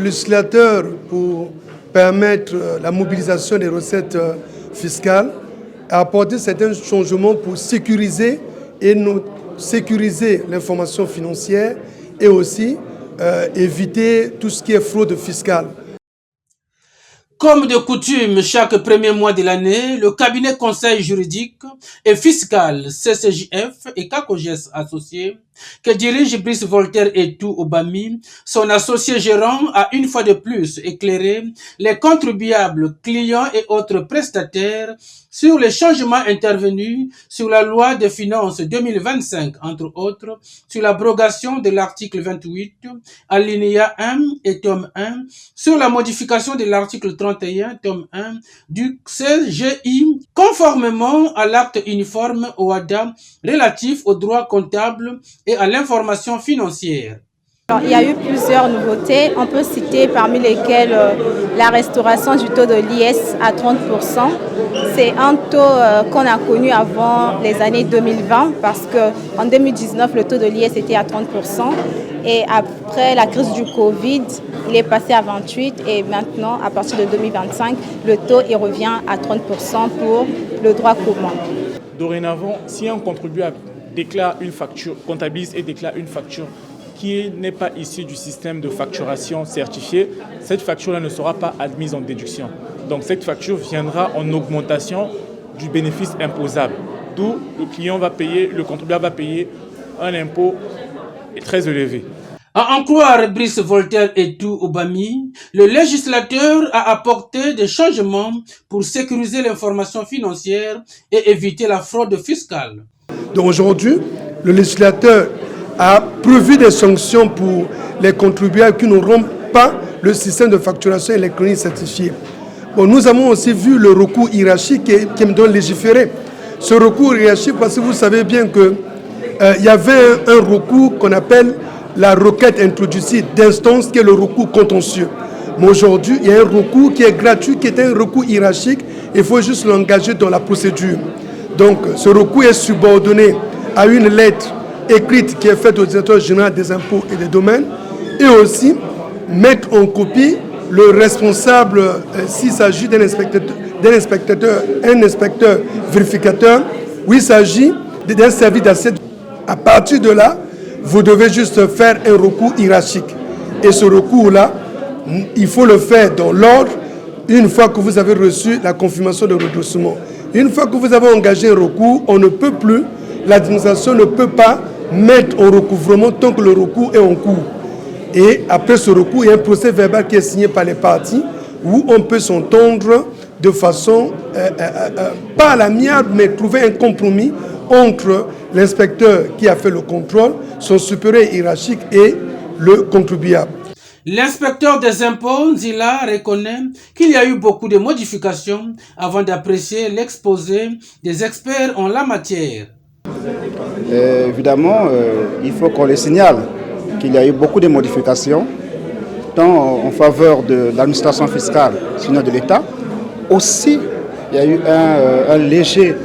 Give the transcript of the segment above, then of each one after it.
législateur, pour permettre la mobilisation des recettes fiscales, a apporté certains changements pour sécuriser sécuriser l'information financière et aussi éviter tout ce qui est fraude fiscale. Comme de coutume, chaque premier mois de l'année, le cabinet conseil juridique et fiscal CCJF et CACOGES associés, que dirige Brice Voltaire Etou Obami, son associé gérant, a une fois de plus éclairé les contribuables, clients et autres prestataires sur les changements intervenus sur la loi de finances 2025, entre autres, sur l'abrogation de l'article 28, alinéa 1 et tome 1, sur la modification de l'article 31, tome 1 du CGI, conformément à l'acte uniforme OADA relatif aux droits comptables et à l'information financière. Alors, il y a eu plusieurs nouveautés. On peut citer parmi lesquelles la restauration du taux de l'IS à 30%. C'est un taux qu'on a connu avant les années 2020 parce qu'en 2019, le taux de l'IS était à 30%. Et après la crise du Covid, il est passé à 28% et maintenant, à partir de 2025, le taux il revient à 30% pour le droit commun. Dorénavant, si un contribuable déclare une facture, comptabilise et déclare une facture qui n'est pas issue du système de facturation certifié, cette facture-là ne sera pas admise en déduction. Donc cette facture viendra en augmentation du bénéfice imposable. D'où le contribuable va payer un impôt très élevé. À en croire Brice Voltaire Etou Obami, le législateur a apporté des changements pour sécuriser l'information financière et éviter la fraude fiscale. Donc aujourd'hui, le législateur a prévu des sanctions pour les contribuables qui n'auront pas le système de facturation électronique certifié. Bon, nous avons aussi vu le recours hiérarchique qui me donne légiférer. Ce recours hiérarchique, parce que vous savez bien qu'il y avait un recours qu'on appelle la requête introductive d'instance, qui est le recours contentieux. Mais aujourd'hui, il y a un recours qui est gratuit, qui est un recours hiérarchique. Il faut juste l'engager dans la procédure. Donc, ce recours est subordonné à une lettre écrite qui est faite au directeur général des impôts et des domaines, et aussi mettre en copie le responsable, s'il s'agit d'un inspecteur vérificateur, ou il s'agit d'un service d'assiette. À partir de là, vous devez juste faire un recours hiérarchique. Et ce recours-là, il faut le faire dans l'ordre une fois que vous avez reçu la confirmation de redressement. Une fois que vous avez engagé un recours, on ne peut plus, l'administration ne peut pas mettre en recouvrement tant que le recours est en cours. Et après ce recours, il y a un procès verbal qui est signé par les parties où on peut s'entendre de façon, pas à l'amiable, mais trouver un compromis entre l'inspecteur qui a fait le contrôle, son supérieur hiérarchique et le contribuable. L'inspecteur des impôts, Zila, reconnaît qu'il y a eu beaucoup de modifications avant d'apprécier l'exposé des experts en la matière. Évidemment, il faut qu'on le signale qu'il y a eu beaucoup de modifications, tant en faveur de l'administration fiscale, sinon de l'État. Aussi, il y a eu un léger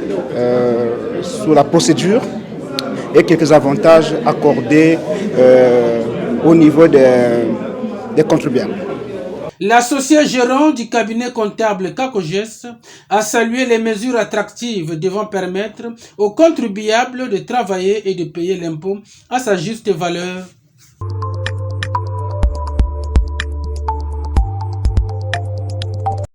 sur la procédure et quelques avantages accordés au niveau des contribuables. L'associé gérant du cabinet comptable CACOGES a salué les mesures attractives devant permettre aux contribuables de travailler et de payer l'impôt à sa juste valeur.